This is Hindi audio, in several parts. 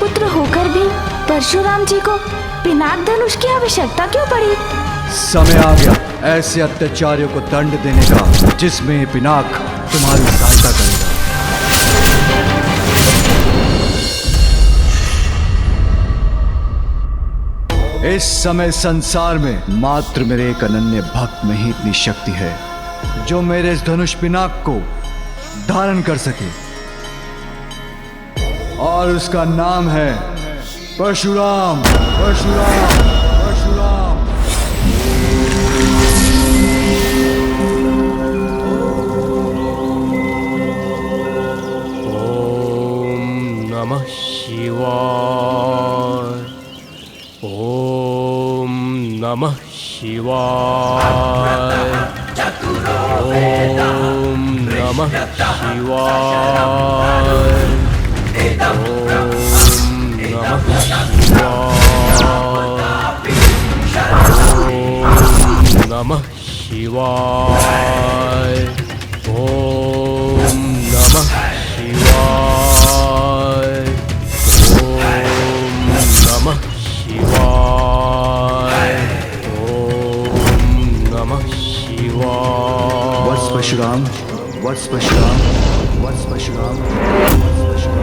पुत्र होकर भी परशुराम जी को पिनाक धनुष की आवश्यकता क्यों पड़ी? समय आ गया ऐसे अत्याचारियों को दंड देने का जिसमें पिनाक तुम्हारी सहायता करेगा। इस समय संसार में मात्र मेरे एक अनन्य भक्त में ही इतनी शक्ति है जो मेरे इस धनुष पिनाक को धारण कर सके, और उसका नाम है परशुराम। परशुराम, परशुराम। ओम नमः शिवाय। ओम नमः शिवाय। ओम नमः शिवाय। ओम नमः शिवाय। ओम नमः शिवाय। ओम नमः शिवाय। ओम नमः शिवाय। वत्स परशुराम, वत्स परशुराम, वत्स परशुराम, वत्स परशुराम।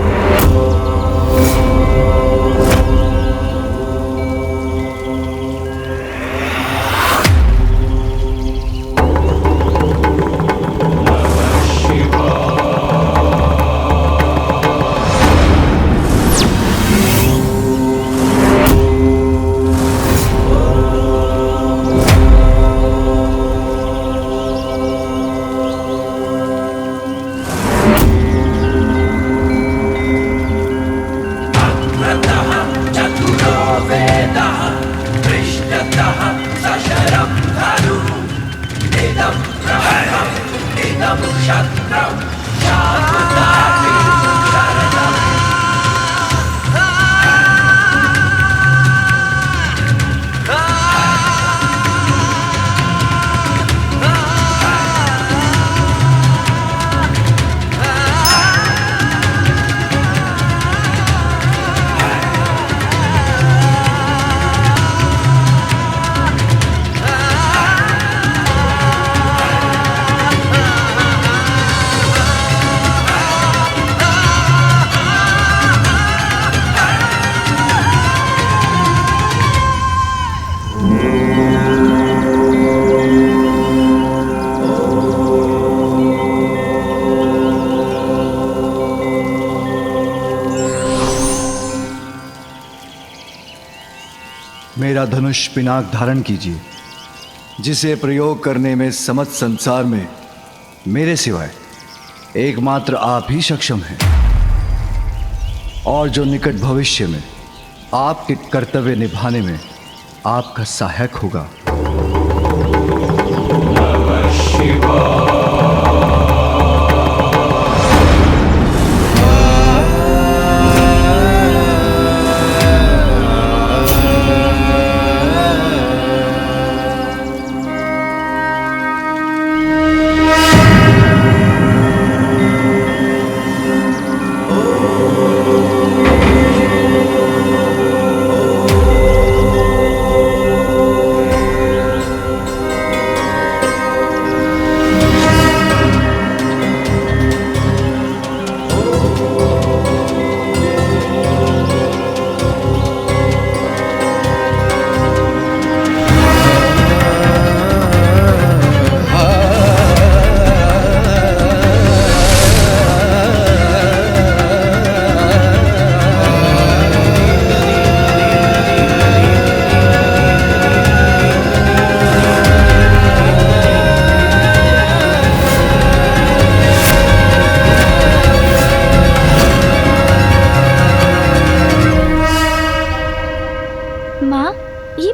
मेरा धनुष पिनाक धारण कीजिए, जिसे प्रयोग करने में समस्त संसार में मेरे सिवाय एकमात्र आप ही सक्षम हैं, और जो निकट भविष्य में आपके कर्तव्य निभाने में आपका सहायक होगा। नमः शिवाय।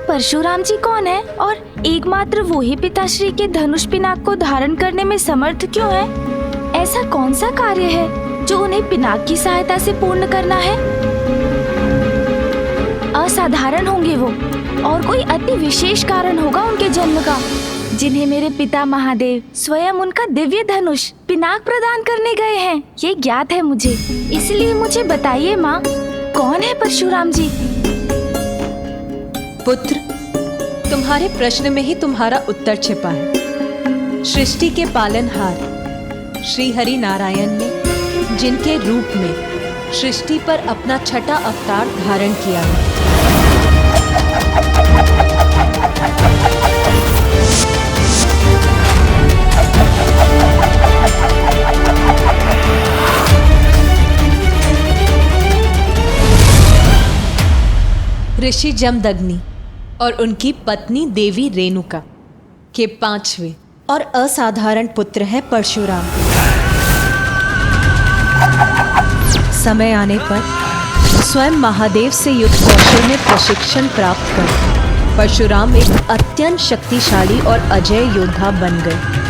परशुराम जी कौन है और एकमात्र वो ही पिताश्री के धनुष पिनाक को धारण करने में समर्थ क्यों है? ऐसा कौन सा कार्य है जो उन्हें पिनाक की सहायता से पूर्ण करना है? असाधारण होंगे वो, और कोई अति विशेष कारण होगा उनके जन्म का, जिन्हें मेरे पिता महादेव स्वयं उनका दिव्य धनुष पिनाक प्रदान करने गए हैं। ये ज्ञात है मुझे, इसलिए मुझे बताइए माँ, कौन है परशुराम जी? पुत्र, तुम्हारे प्रश्न में ही तुम्हारा उत्तर छिपा है। सृष्टि के पालनहार श्री हरि नारायण ने जिनके रूप में सृष्टि पर अपना छठा अवतार धारण किया है। ऋषि जमदग्नि और उनकी पत्नी देवी रेणुका के 5वें और असाधारण पुत्र है परशुराम। समय आने पर स्वयं महादेव से युद्ध कौशल में प्रशिक्षण प्राप्त कर परशुराम एक अत्यंत शक्तिशाली और अजय योद्धा बन गए।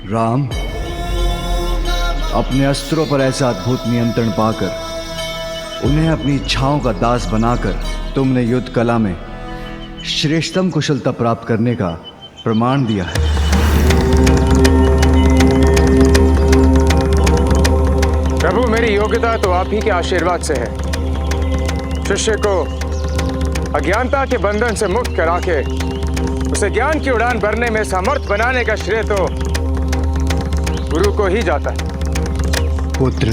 राम, अपने अस्त्रों पर ऐसा अद्भुत नियंत्रण पाकर उन्हें अपनी इच्छाओं का दास बनाकर तुमने युद्ध कला में श्रेष्ठतम कुशलता प्राप्त करने का प्रमाण दिया है। प्रभु, मेरी योग्यता तो आप ही के आशीर्वाद से है। शिष्य को अज्ञानता के बंधन से मुक्त करा के उसे ज्ञान की उड़ान भरने में समर्थ बनाने का श्रेय तो गुरु को ही जाता है। पुत्र,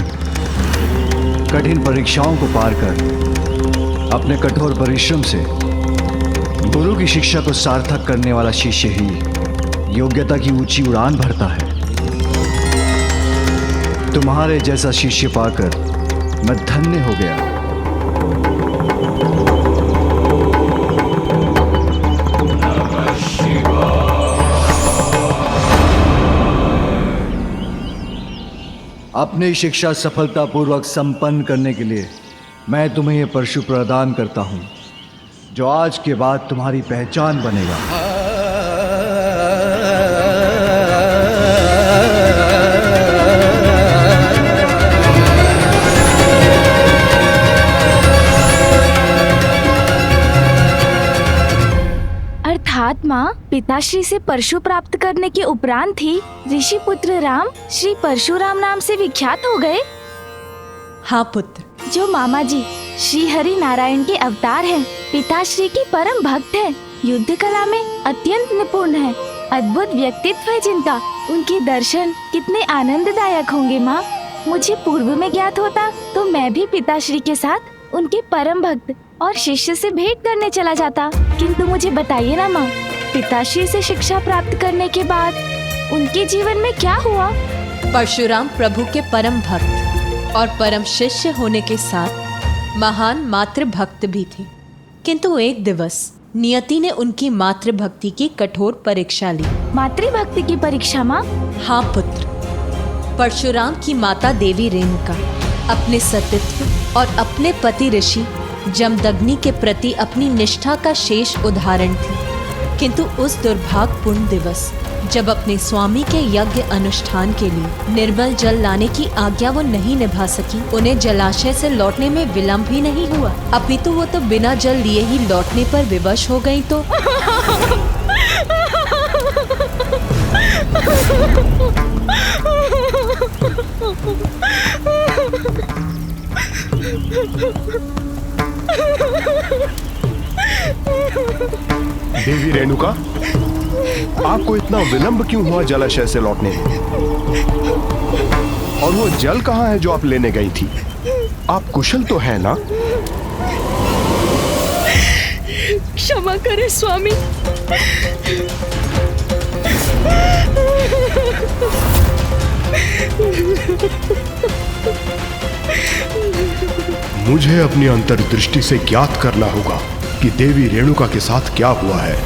कठिन परीक्षाओं को पार कर अपने कठोर परिश्रम से गुरु की शिक्षा को सार्थक करने वाला शिष्य ही योग्यता की ऊंची उड़ान भरता है। तुम्हारे जैसा शिष्य पाकर मैं धन्य हो गया। अपनी शिक्षा सफलतापूर्वक संपन्न करने के लिए मैं तुम्हें यह परशु प्रदान करता हूं, जो आज के बाद तुम्हारी पहचान बनेगा। अर्थात माँ, पिताश्री से परशु प्राप्त करने के उपरांत ही ऋषि पुत्र राम श्री परशुराम नाम से विख्यात हो गए। हाँ पुत्र, जो मामा जी श्री हरि नारायण के अवतार हैं, पिताश्री की परम भक्त है, युद्ध कला में अत्यंत निपुण है, अद्भुत व्यक्तित्व है जिनका, उनके दर्शन कितने आनंददायक होंगे माँ। मुझे पूर्व में ज्ञात होता तो मैं भी पिताश्री के साथ उनके परम भक्त और शिष्य से भेंट करने चला जाता। किंतु मुझे बताइए ना माँ, पिताश्री से शिक्षा प्राप्त करने के बाद उनके जीवन में क्या हुआ? परशुराम प्रभु के परम भक्त और परम शिष्य होने के साथ महान मातृ भक्त भी थे। किंतु एक दिवस नियति ने उनकी मातृ भक्ति की कठोर परीक्षा ली। मातृ भक्ति की परीक्षा माँ? हाँ पुत्र, परशुराम की माता देवी रेणुका अपने सतीत्व और अपने पति ऋषि जमदग्नि के प्रति अपनी निष्ठा का शेष उदाहरण थी। किंतु उस दुर्भाग्यपूर्ण दिवस जब अपने स्वामी के यज्ञ अनुष्ठान के लिए निर्मल जल लाने की आज्ञा वो नहीं निभा सकी, उन्हें जलाशय से लौटने में विलंब ही नहीं हुआ, अपितु वो तो बिना जल लिए ही लौटने पर विवश हो गई। तो देवी रेणुका, आपको इतना विलंब क्यों हुआ जलाशय से लौटने में? और वो जल कहाँ है जो आप लेने गई थी? आप कुशल तो है ना? क्षमा करें स्वामी। मुझे अपनी अंतर्दृष्टि से ज्ञात करना होगा कि देवी रेणुका के साथ क्या हुआ है।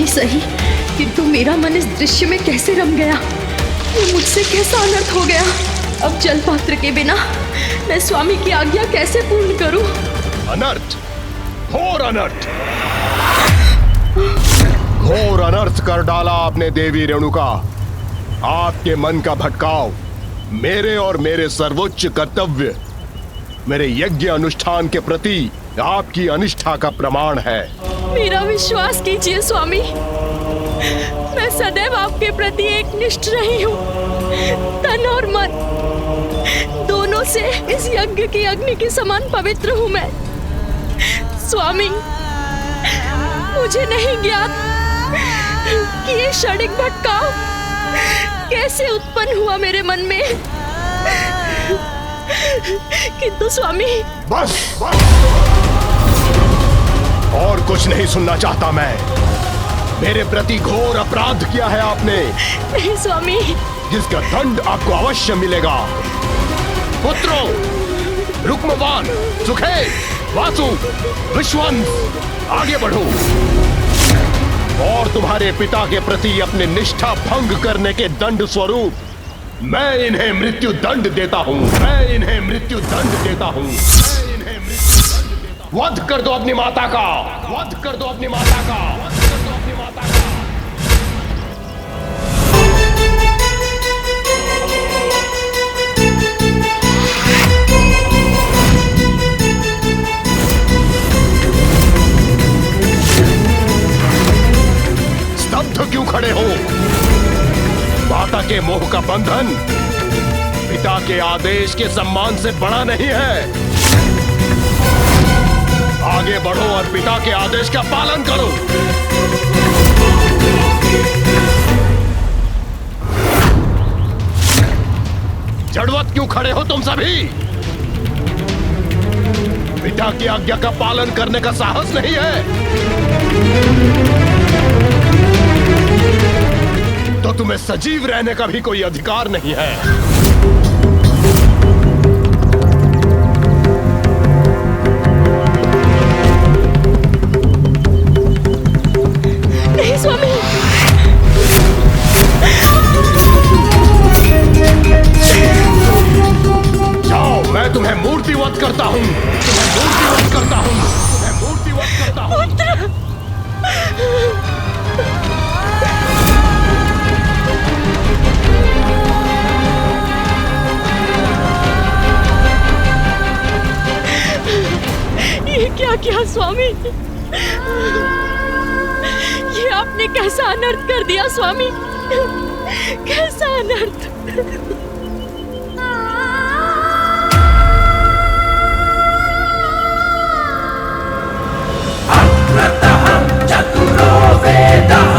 स्वामी सही, किंतु मेरा मन इस दृश्य में कैसे रम गया। ये मुझसे कैसा अनर्थ हो गया। अब जल पात्र के बिना मैं स्वामी की आज्ञा कैसे पूर्ण करूं? अनर्थ, घोर अनर्थ, घोर अनर्थ कर डाला आपने देवी रेणुका। आपके मन का भटकाव मेरे और मेरे सर्वोच्च कर्तव्य, मेरे यज्ञ अनुष्ठान के प्रति आपकी अनिष्ठा का प्रमाण है। मेरा विश्वास कीजिए स्वामी, मैं सदैव आपके प्रति एक निष्ठ रही हूँ। तन और मन दोनों से इस यज्ञ की अग्नि के समान पवित्र हूँ मैं। स्वामी, मुझे नहीं ज्ञात कि ये क्षणिक भटकाव कैसे उत्पन्न हुआ मेरे मन में, किंतु स्वामी। बस, बस। और कुछ नहीं सुनना चाहता मैं। मेरे प्रति घोर अपराध किया है आपने। नहीं स्वामी, जिसका दंड आपको अवश्य मिलेगा। पुत्रों, रुक्मवान, सुखेत, वासु, विश्वंस, आगे बढ़ो और तुम्हारे पिता के प्रति अपने निष्ठा भंग करने के दंड स्वरूप मैं इन्हें मृत्यु दंड देता हूं। मैं इन्हें मृत्यु दंड देता हूं। मैं इन्हें मृत्यु दंड देता हूं। वध कर दो अपनी माता का। वध कर दो अपनी माता का। वध कर दो अपनी माता का। स्तब्ध क्यों खड़े हो? माता के मोह का बंधन पिता के आदेश के सम्मान से बड़ा नहीं है। आगे बढ़ो और पिता के आदेश का पालन करो। जड़वत क्यों खड़े हो तुम सभी? पिता की आज्ञा का पालन करने का साहस नहीं है तो तुम्हें सजीव रहने का भी कोई अधिकार नहीं है। नहीं स्वामी। जाओ, मैं तुम्हें मूर्तिवत करता हूं। तुम्हें मूर्तिवत करता हूं। तुम्हें मूर्तिवत करता हूं। ये क्या किया स्वामी? ये आपने कैसा अनर्थ कर दिया स्वामी? कैसा अनर्थ? चतुरो वेदः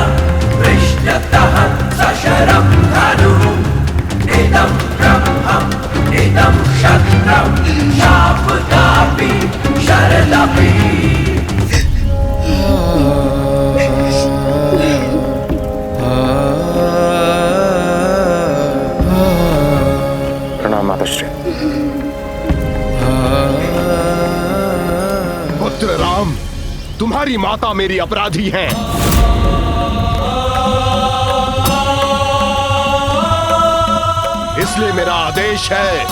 पृष्ठतः सशरं धनुः इदं ब्रह्मम् इदं क्षत्रं शापदापि शरदपि। प्रणाम माताश्री। पुत्र राम, तुम्हारी माता मेरी अपराधी हैं। इसलिए मेरा आदेश है,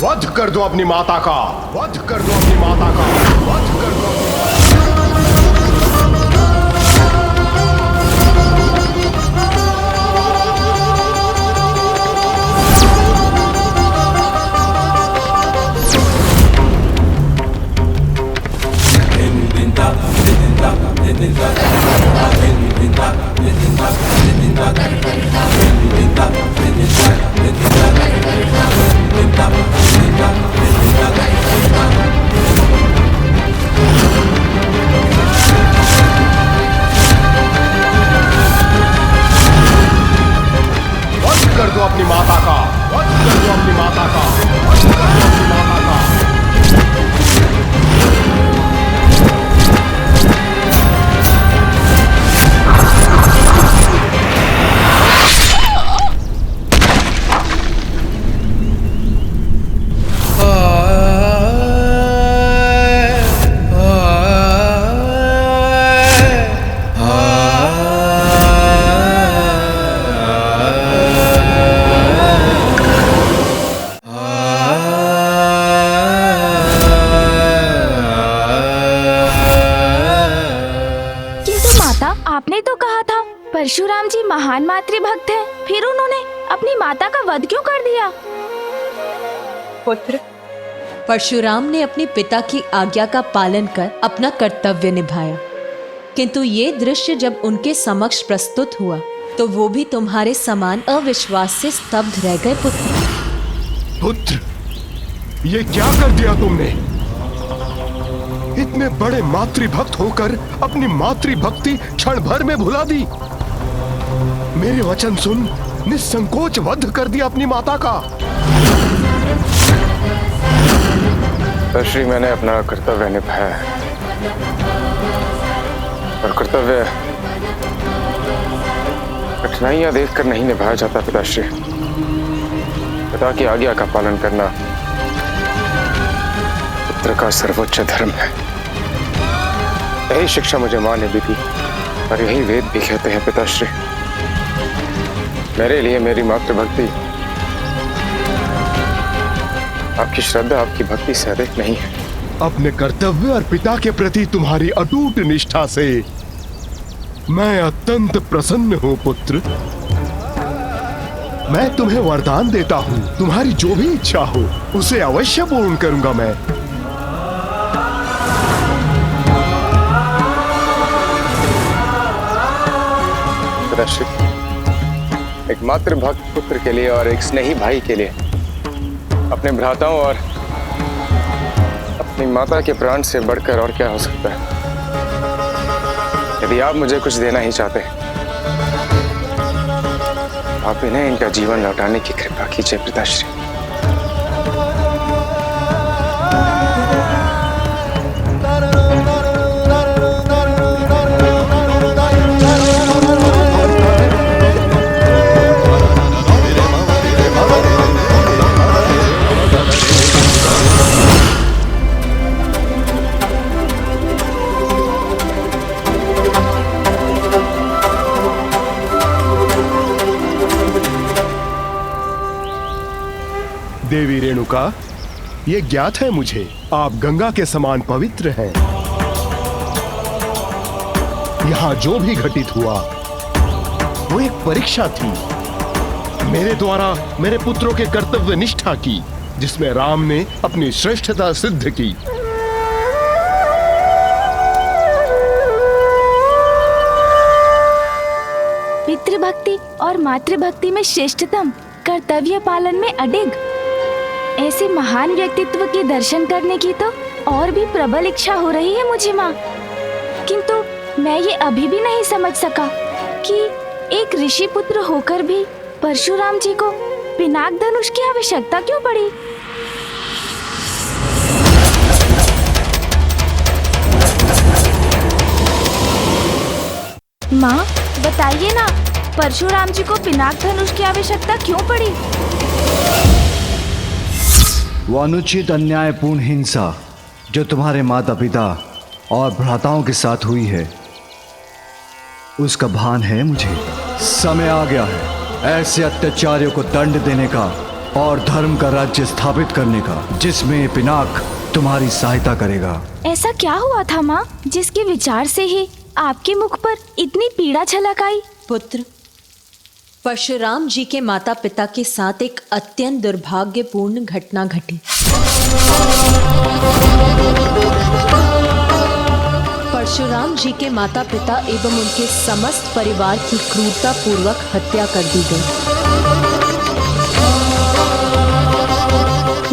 वध कर दो अपनी माता का। वध कर दो अपनी माता का। वध कर दो अपनी माता का। कर दो अपनी माता का। वध कर दो अपनी माता का। वध कर दो अपनी माता का। अपनी माता का वध क्यों कर दिया? पुत्र, परशुराम ने अपने पिता की आज्ञा का पालन कर अपना कर्तव्य निभाया, किंतु ये दृश्य जब उनके समक्ष प्रस्तुत हुआ तो वो भी तुम्हारे समान अविश्वास से स्तब्ध रह गए। पुत्र, ये क्या कर दिया तुमने? इतने बड़े मातृभक्त होकर अपनी मातृभक्ति क्षण भर में भुला दी। मेरे वचन सुन निसंकोच वध कर दिया अपनी माता का। पिताश्री, मैंने अपना कर्तव्य निभाया है, और कर्तव्य कठिनाइयां देखकर नहीं निभाया जाता। पिताश्री, पिता की आज्ञा का पालन करना पुत्र का सर्वोच्च धर्म है। यही शिक्षा मुझे मां ने भी दी और यही वेद भी कहते हैं। पिताश्री, मेरे लिए मेरी मातृभक्ति आपकी श्रद्धा, आपकी भक्ति से अधिक नहीं है। अपने कर्तव्य और पिता के प्रति तुम्हारी अटूट निष्ठा से मैं अत्यंत प्रसन्न हूं पुत्र। मैं तुम्हें वरदान देता हूं, तुम्हारी जो भी इच्छा हो उसे अवश्य पूर्ण करूंगा मैं। पिताश्री, एक मातृभक्त पुत्र के लिए और एक स्नेही भाई के लिए अपने भ्राताओं और अपनी माता के प्राण से बढ़कर और क्या हो सकता है। यदि आप मुझे कुछ देना ही चाहते हैं, आप इन्हें इनका जीवन लौटाने की कृपा कीजिए। पिताश्री, देवी रेणुका, ये ज्ञात है मुझे, आप गंगा के समान पवित्र हैं। यहाँ जो भी घटित हुआ वो एक परीक्षा थी मेरे द्वारा मेरे पुत्रों के कर्तव्य निष्ठा की, जिसमें राम ने अपनी श्रेष्ठता सिद्ध की। पितृभक्ति और मातृभक्ति में श्रेष्ठतम, कर्तव्य पालन में अडिग, ऐसे महान व्यक्तित्व के दर्शन करने की तो और भी प्रबल इच्छा हो रही है मुझे माँ। किंतु मैं ये अभी भी नहीं समझ सका कि एक ऋषि पुत्र होकर भी परशुराम जी को पिनाक धनुष की आवश्यकता क्यों पड़ी। माँ बताइए ना, परशुराम जी को पिनाक धनुष की आवश्यकता क्यों पड़ी? वो अनुचित अन्यायपूर्ण हिंसा जो तुम्हारे माता पिता और भ्राताओं के साथ हुई है, उसका भान है मुझे। समय आ गया है ऐसे अत्याचारियों को दंड देने का और धर्म का राज्य स्थापित करने का, जिसमें पिनाक तुम्हारी सहायता करेगा। ऐसा क्या हुआ था माँ, जिसके विचार से ही आपके मुख पर इतनी पीड़ा झलक आई? पुत्र, परशुराम जी के माता पिता के साथ एक अत्यंत दुर्भाग्यपूर्ण घटना घटी। परशुराम जी के माता पिता एवं उनके समस्त परिवार की क्रूरता पूर्वक हत्या कर दी गई।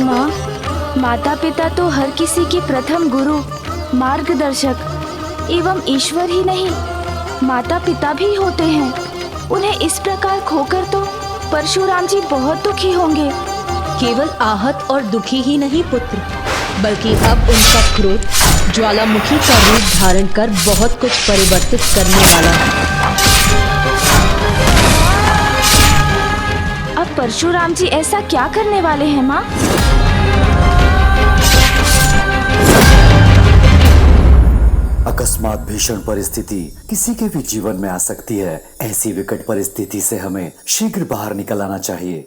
माँ, माता पिता तो हर किसी के प्रथम गुरु, मार्गदर्शक एवं ईश्वर ही नहीं, माता पिता भी होते हैं। उन्हें इस प्रकार खोकर तो परशुराम जी बहुत दुखी होंगे। केवल आहत और दुखी ही नहीं पुत्र, बल्कि अब उनका क्रोध ज्वालामुखी का रूप धारण कर बहुत कुछ परिवर्तित करने वाला है। अब परशुराम जी ऐसा क्या करने वाले हैं माँ? अकस्मात भीषण परिस्थिति किसी के भी जीवन में आ सकती है। ऐसी विकट परिस्थिति से हमें शीघ्र बाहर निकल आना चाहिए।